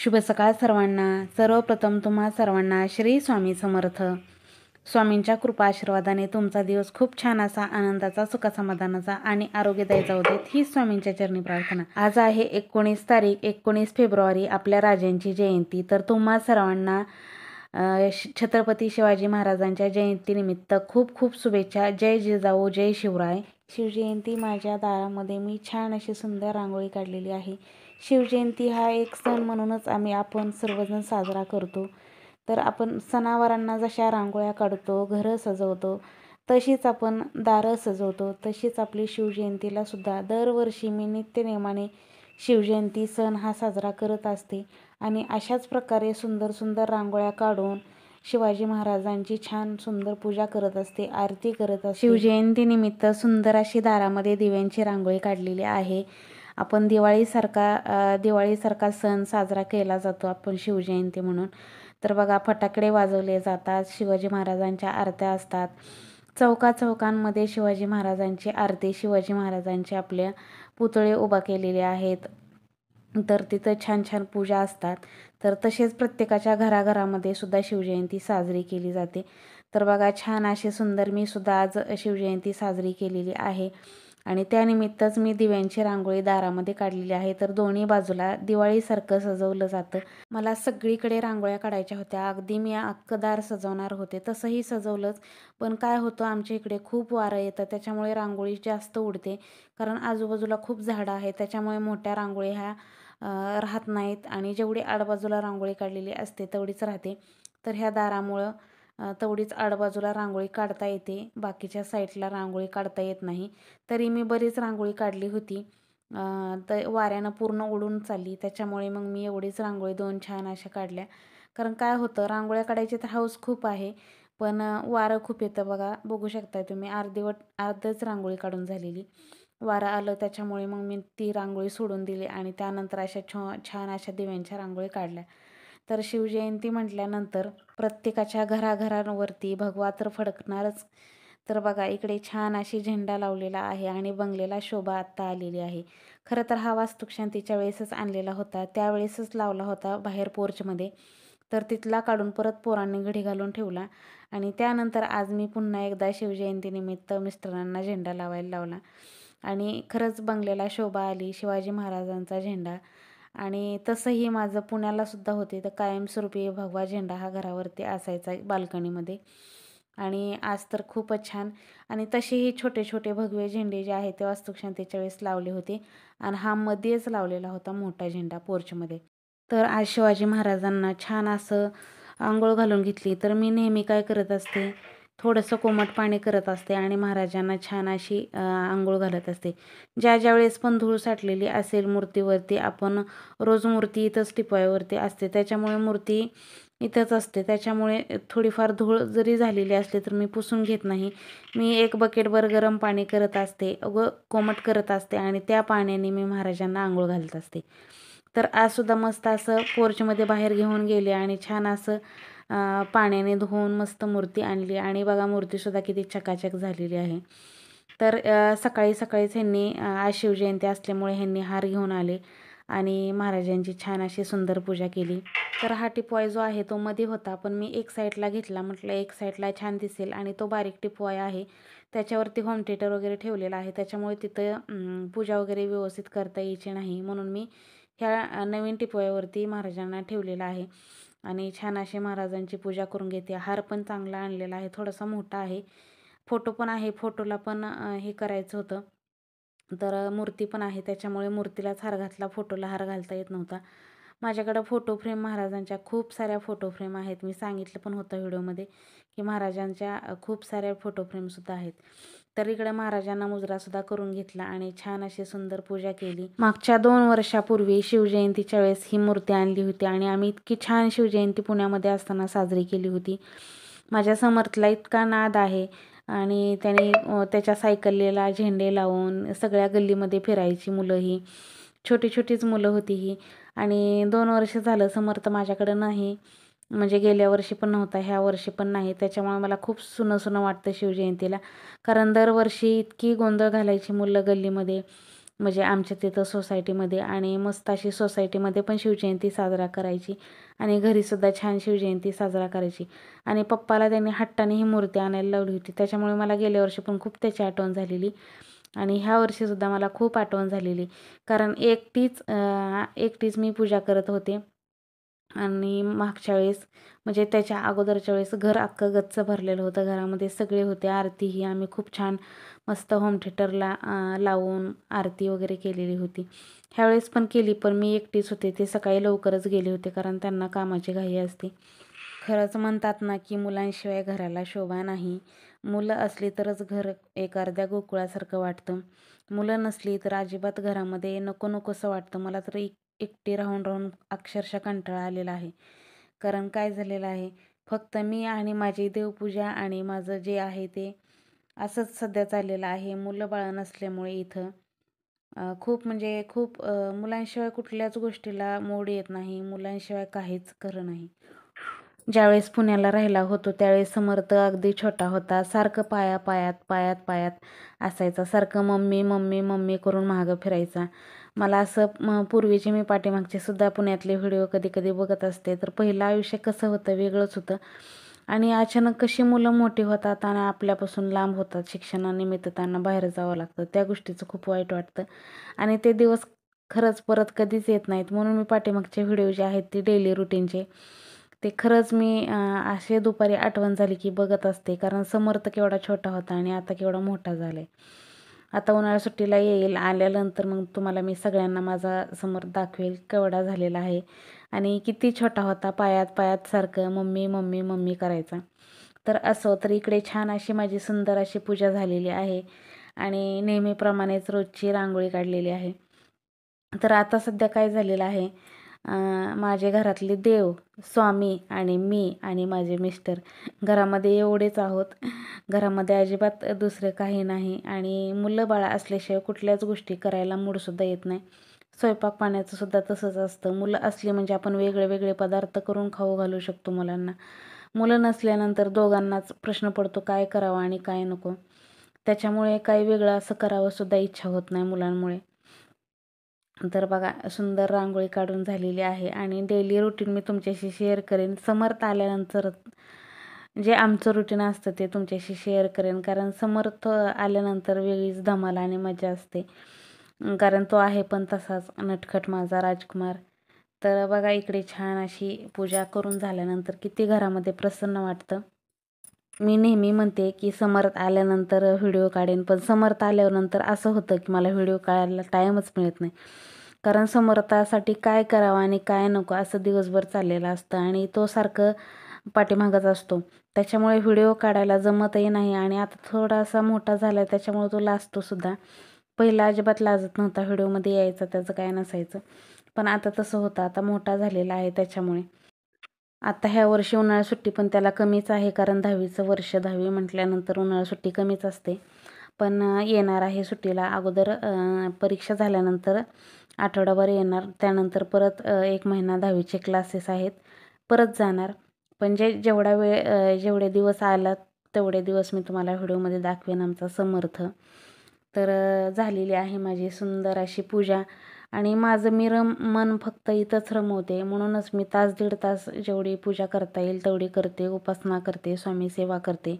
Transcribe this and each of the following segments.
शुभ सकाळ सर्वांना। सर्वप्रथम तुम्हा सर्वांना श्री स्वामी समर्थ। स्वामींच्या कृपा आशीर्वादाने तुमचा दिवस खूप छान असा आनंदाचा, सुखसमाधानाचा आणि आरोग्यदायी जाऊ देत, ही स्वामींच्या चरणी प्रार्थना। आज आहे 19 फेब्रुवारी, आपल्या राजांची जयंती। तर तुम्हा सर्वांना छत्रपती शिवाजी महाराजांच्या जयंतीनिमित्त खूप खूप शुभेच्छा। जय जिजाऊ, जय शिवराय। शिवजयंती माझ्या दारामध्ये मी छान अशी सुंदर रांगोळी काढलेली आहे। शिवजयंती हा एक सण म्हणूनच आपण सर्वजण साजरा करतो। तर आपण सणावारांना जशा रांगोळ्या काढतो, घरं सजवतो, तशीच आपण दारं सजवतो, तशीच आपली शिवजयंतीला सुद्धा दरवर्षी मी नित्यनेमाने शिवजयंती सण हा साजरा करत असते। आणि अशाच प्रकारे सुंदर सुंदर रांगोळ्या काढून शिवाजी महाराजांची छान सुंदर पूजा करत असते, आरती करत असते। शिवजयंतीनिमित्त सुंदर अशी दारामध्ये दिव्यांची रांगोळी काढलेली आहे। आपण दिवाळीसारखा सण साजरा केला जातो आपण शिवजयंती म्हणून। तर बघा, फटाकडे वाजवले जातात, शिवाजी महाराजांच्या आरत्या असतात, चौकांमध्ये शिवाजी महाराजांची आरती, शिवाजी महाराजांचे आपल्या पुतळे उभा केलेले आहेत। तर तिथं छान छान पूजा असतात। तर तसेच प्रत्येकाच्या घराघरामध्ये सुद्धा शिवजयंती साजरी केली जाते। तर बघा, छान असे सुंदर मी सुद्धा आज शिवजयंती साजरी केलेली आहे आणि त्यानिमित्तच मी दिव्यांची रांगोळी दारामध्ये काढलेली आहे। तर दोन्ही बाजूला दिवाळीसारखं सजवलं जातं। मला सगळीकडे रांगोळ्या काढायच्या होत्या, अगदी मी अख्खं दार सजवणार होते, तसंही सजवलंच। पण काय होतं, आमच्या इकडे खूप वारं येतं, त्याच्यामुळे रांगोळी जास्त उडते, कारण आजूबाजूला खूप झाडं आहेत, त्याच्यामुळे मोठ्या रांगोळी ह्या राहत नाहीत आणि जेवढी आडबाजूला रांगोळी काढलेली असते तेवढीच राहते। तर ह्या दारामुळं तेवढीच आडबाजूला रांगोळी काढता येते, बाकीच्या साईडला रांगोळी काढता येत नाही। तरी मी बरीच रांगोळी काढली होती, तर वाऱ्यानं पूर्ण उडून चालली, त्याच्यामुळे मग मी एवढीच रांगोळी 2 छान अशा काढल्या। कारण काय होतं, रांगोळ्या काढायची तर हौस खूप आहे, पण वारं खूप येतं। बघू शकताय तुम्ही, अर्धच रांगोळी काढून झालेली, वारं आलं त्याच्यामुळे मग मी ती रांगोळी सोडून दिली आणि त्यानंतर अशा छान अशा दिव्यांच्या रांगोळी काढल्या। तर शिवजयंती म्हटल्यानंतर प्रत्येकाच्या घराघरांवरती भगवा तर फडकणारच। तर बघा, इकडे छान अशी झेंडा लावलेला आहे आणि बंगलेला शोभा आत्ता आलेली आहे। खरं तर हा वास्तुशांतीच्या वेळेसच आणलेला होता, त्यावेळेसच लावला होता बाहेर पोर्चमध्ये। तर तिथला काढून परत पोरांनी घडी घालून ठेवला आणि त्यानंतर आज मी पुन्हा एकदा शिवजयंतीनिमित्त मिस्टरांना झेंडा लावायला लावला आणि खरंच बंगल्याला शोभा आली, शिवाजी महाराजांचा झेंडा। आणि तसंही माझं पुण्याला सुद्धा होते, तर कायमस्वरूपी भगवा झेंडा हा घरावरती असायचा बाल्कनीमध्ये। आणि आज तर खूपच छान। आणि तसेही छोटे छोटे भगवे झेंडे जे आहेत ते वास्तुशांतीच्या वेळेस लावले होते आणि हा मध्येच लावलेला होता मोठा झेंडा पोर्चमध्ये। तर आज शिवाजी महाराजांना छान असं आंघोळ घालून घेतली। तर मी नेहमी काय करत असते, थोडंसं कोमट पाणी करत असते आणि महाराजांना छान अशी आंघोळ घालत असते। ज्या वेळेस पण धूळ साठलेली असेल मूर्तीवरती, आपण रोज मूर्ती इथंच टिपवायवरती असते, त्याच्यामुळे मूर्ती इथंच असते, त्याच्यामुळे थोडीफार धूळ जरी झालेली असली तर मी पुसून घेत नाही। मी 1 बकेटभर गरम पाणी करत असते, कोमट करत असते आणि त्या पाण्याने मी महाराजांना आंघोळ घालत असते। तर आजसुद्धा मस्त असं पोर्चमध्ये बाहेर घेऊन गेले आणि छान असं पाण्याने धुवून मस्त मूर्ती आणली आणि बघा, मूर्तीसुद्धा किती चकाचक झालेली आहे। तर सकाळी सकाळीच ह्यांनी, आज शिवजयंती असल्यामुळे ह्यांनी हार घेऊन आले आणि महाराजांची छान अशी सुंदर पूजा केली। तर हा टिपवाय जो आहे तो मध्ये होता, पण मी एक साईडला घेतला, म्हटलं एक साईडला छान दिसेल आणि तो बारीक टिपवाय आहे, त्याच्यावरती होम थिएटर वगैरे ठेवलेला आहे, त्याच्यामुळे तिथं पूजा वगैरे व्यवस्थित करता यायची नाही, म्हणून मी ह्या नवीन टिपवायावरती महाराजांना ठेवलेला आहे आणि छान अशी महाराजांची पूजा करून घेते। हार पण चांगला आणलेला आहे, थोडासा मोठा आहे, फोटो पण आहे, फोटोला पण हे करायचं होतं, तर मूर्ती पण आहे, त्याच्यामुळे मूर्तीलाच हार घातला, फोटोला हार घालता येत नव्हता। माझ्याकडं फोटो फ्रेम महाराजांच्या खूप साऱ्या फोटो फ्रेम आहेत, मी सांगितलं पण होतं व्हिडिओमध्ये की महाराजांच्या खूप साऱ्या फोटो फ्रेमसुद्धा आहेत। तर इकडे महाराजांना मुजरासुद्धा करून घेतला आणि छान अशी सुंदर पूजा केली। मागच्या 2 वर्षापूर्वी शिवजयंतीच्या वेळेस ही मूर्ती आणली होती आणि आम्ही इतकी छान शिवजयंती पुण्यामध्ये असताना साजरी केली होती। माझ्या समर्थला इतका नाद आहे आणि त्याने त्याच्या सायकलीला झेंडे लावून सगळ्या गल्लीमध्ये फिरायची मुलं, ही छोटी छोटीच मुलं होती ही। आणि 2 वर्ष झालं समर्थ माझ्याकडं नाही, म्हणजे गेल्या वर्षी पण नव्हता, ह्या वर्षी पण नाही, त्याच्यामुळे मला खूप सुनं वाटतं शिवजयंतीला, कारण दरवर्षी इतकी गोंधळ घालायची मुलं गल्लीमध्ये म्हणजे आमच्या तिथं सोसायटीमध्ये, आणि मस्त अशी सोसायटीमध्ये पण शिवजयंती साजरा करायची आणि घरीसुद्धा छान शिवजयंती साजरा करायची. आणि पप्पाला त्यांनी हट्टाने ही मूर्ती आणायला लावली होती, त्याच्यामुळे मला गेल्या वर्षी पण खूप त्याची आठवण झालेली आणि ह्या वर्षीसुद्धा मला खूप आठवण झालेली. कारण एकटीच मी पूजा करत होते. आणि मागच्या वेळेस म्हणजे त्याच्या अगोदरच्या वेळेस घर अख्खं गच्च भरलेलं होतं, घरामध्ये सगळे होते. आरती ही आम्ही खूप छान मस्त होम थिएटरला लावून आरती वगैरे केलेली होती. ह्यावेळेस पण केली, पण मी एकटीच होते. ते सकाळी लवकरच गेले होते कारण त्यांना कामाची घाई असते. खरंच म्हणतात ना, की मुलांशिवाय घराला शोभा नाही. मुलं असली तरच घर एक अर्ध्या गोकुळासारखं वाटतं. मुलं नसली तर अजिबात घरामध्ये नको नकोसं वाटतं. मला तर एकटी राहून राहून अक्षरशः कंटाळा आलेला आहे. कारण काय झालेलं आहे, फक्त मी आणि माझी देवपूजा आणि माझं जे आहे ते असंच सध्या चाललेलं आहे. मुलं बाळं नसल्यामुळे इथं खूप म्हणजे खूप मुलांशिवाय कुठल्याच गोष्टीला मोड येत नाही. मुलांशिवाय काहीच खरं नाही. ज्यावेळेस पुण्याला राहिला होतो त्यावेळेस समर्थ अगदी छोटा होता. सारखं पायात असायचा. सारखं मम्मी, मम्मी, मम्मी करून मागं फिरायचा. मला असं पूर्वीचे मी पाठीमागचे सुद्धा पुण्यातले व्हिडिओ कधी-कधी बघत असते. तर पहिलं आयुष्य कसं होतं, वेगळंच होतं. आणि अचानक कशी मुलं मोठी होतात आणि आपल्यापासून लांब होतात. शिक्षणानिमित्त त्यांना बाहेर जावं लागतं. त्या गोष्टीचं खूप वाईट वाटतं. आणि ते दिवस खरंच परत कधीच येत नाहीत. म्हणून मी पाठीमागचे व्हिडिओ जे आहेत ते डेली रुटीनचे ते खरंच मी असे दुपारी आठवण झाली की बघत असते. कारण समर्थ केवढा छोटा होता आणि आता केवढा मोठा झाला आहे. आता उन्हाळ्या सुट्टीला येईल, आल्यानंतर मग तुम्हाला मी सगळ्यांना माझा समर्थ दाखवेल केवढा झालेला आहे आणि किती छोटा होता. पायात सारखं मम्मी, मम्मी, मम्मी करायचा. तर असो, तर इकडे छान अशी माझी सुंदर अशी पूजा झालेली आहे आणि नेहमीप्रमाणेच रोजची रांगोळी काढलेली आहे. तर आता सध्या काय झालेलं आहे, माझे घरातले देव, स्वामी आणि मी आणि माझे मिस्टर घरामध्ये एवढेच आहोत. घरामध्ये अजिबात दुसरं काही नाही आणि मुलं-बाळं असल्याशिवाय कुठल्याच गोष्टी करायला मूडसुद्धा येत नाही. स्वयंपाक पाण्याचं सुद्धा तसंच असतं. मुलं असली म्हणजे आपण वेगळे-वेगळे पदार्थ करून खाऊ घालू शकतो मुलांना. मुलं नसल्यानंतर दोघांनाच प्रश्न पडतो काय करावं आणि काय नको. त्याच्यामुळे काही वेगळं असं करावंसुद्धा इच्छा होत नाही मुलांमुळे. तर बघा, सुंदर रांगोळी काढून झालेली आहे आणि डेली रुटीन मी तुमच्याशी शेअर करेन. समर्थ आल्यानंतर जे आमचं रुटीन असतं ते तुमच्याशी शेअर करेन. कारण समर्थ आल्यानंतर वेगळीच धमाल आणि मजा असते. कारण तो आहे पण तसाच नटखट माझा राजकुमार. तर बघा, इकडे छान अशी पूजा करून झाल्यानंतर किती घरामध्ये प्रसन्न वाटतं. मी नेहमी म्हणते की समर्थ आल्यानंतर व्हिडिओ काढेन, पण समर्थ आल्यानंतर असं होतं की मला व्हिडिओ काढायला टाईमच मिळत नाही. कारण समर्थासाठी काय करावं आणि काय नको असं दिवसभर चाललेलं असतं आणि तो सारखं पाठीमागच असतो. त्याच्यामुळे व्हिडिओ काढायला जमतही नाही आणि आता थोडासा मोठा झाला आहे त्याच्यामुळे तो लाजतोसुद्धा. पहिला अजिबात लाजत नव्हता, व्हिडिओमध्ये यायचा, त्याचं काय नसायचं. पण आता तसं होतं, आता मोठा झालेला आहे त्याच्यामुळे. आता ह्या वर्षी उन्हाळा सुट्टी पण त्याला कमीच आहे कारण 10वीचं वर्ष, 10वी म्हटल्यानंतर उन्हाळा सुट्टी कमीच असते. पण येणार आहे सुट्टीला. अगोदर परीक्षा झाल्यानंतर आठवडाभर येणार. त्यानंतर परत 1 महिना 10वीचे क्लासेस आहेत. परत जाणार. पण जेवढा वेळ जेवढे दिवस आला तेवढे दिवस मी तुम्हाला व्हिडिओमध्ये दाखवेन आमचा समर्थ. तर झालेली आहे माझी सुंदर अशी पूजा आणि माझं मन फक्त इथंच रमवते. म्हणूनच मी तास दीड तास जेवढी पूजा करता येईल तेवढी करते, उपासना करते, स्वामी सेवा करते.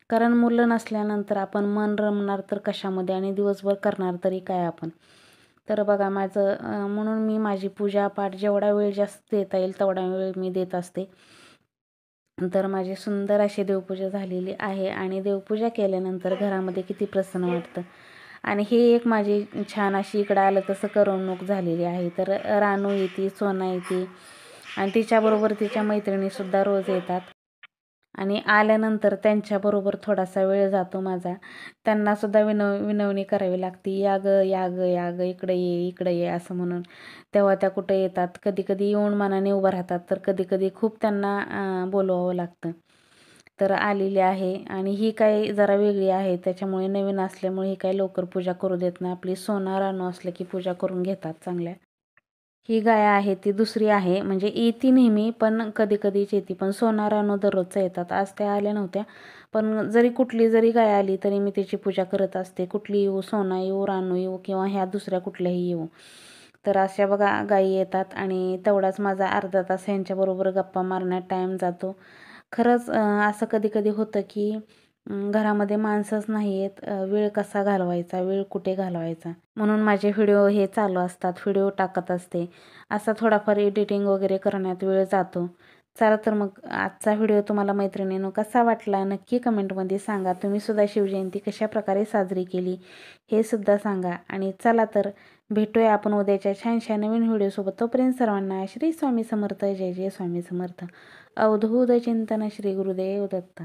कारण मुलं नसल्यानंतर आपण मन रमणार तर कशामध्ये आणि दिवसभर करणार तरी काय आपण. तर बघा माझं म्हणून मी माझी पूजापाठ जेवढा वेळ जास्त देता येईल तेवढा वेळ मी देत असते. तर माझी सुंदर अशी देवपूजा झालेली आहे आणि देवपूजा केल्यानंतर घरामध्ये किती प्रसन्न वाटतं. आणि ही एक माझी छान अशी इकडं आलं तसं करमणूक झालेली आहे. तर रानू येते, सोना येते आणि तिच्याबरोबर तिच्या मैत्रिणीसुद्धा रोज येतात. आणि आल्यानंतर त्यांच्याबरोबर थोडासा वेळ जातो माझा. त्यांनासुद्धा विनवणी करावी लागते, "या गं, या गं, या गं, इकडं ये" असं म्हणून. तेव्हा त्या कुठं येतात. कधी-कधी येऊन मनाने उभं राहतात, तर कधी-कधी खूप त्यांना बोलवावं लागतं. तर आलेली आहे आणि ही काही जरा वेगळी आहे. त्याच्यामुळे नवीन असल्यामुळे ही काही लवकर पूजा करू देत नाही. आपली सोना, रानू असलं की पूजा करून घेतात चांगल्या. ही गाय आहे ती दुसरी आहे, म्हणजे येती नेहमी पण कधी कधीच येते, पण सोना रानू दररोजचं येतात. आज त्या आल्या नव्हत्या, पण जरी कुठली जरी गाय आली तरी मी त्याची पूजा करत असते. कुठली येऊ, सोना येऊ, रानू येऊ किंवा ह्या दुसऱ्या कुठल्याही येऊ. तर अशा बघा गायी येतात आणि तेवढाच माझा अर्धा तास ह्यांच्याबरोबर गप्पा मारण्यात टाईम जातो. खरंच असं कधी कधी होतं की घरामध्ये माणसंच नाही आहेत, वेळ कसा घालवायचा, वेळ कुठे घालवायचा, म्हणून माझे व्हिडिओ हे चालू असतात, व्हिडिओ टाकत असते. असा थोडाफार एडिटिंग वगैरे करण्यात वेळ जातो. चला तर मग आजचा व्हिडिओ तुम्हाला मैत्रिणींनो कसा वाटला नक्की कमेंटमध्ये सांगा. तुम्ही सुद्धा शिवजयंती कशाप्रकारे साजरी केली हे सुद्धा सांगा. आणि चला तर भेटूया आपण उद्याच्या छानशा नवीन व्हिडिओसोबत. तोपर्यंत सर्वांना श्री स्वामी समर्थ. जय जय स्वामी समर्थ. अवधूत चिंतन. श्री गुरुदेव दत्त.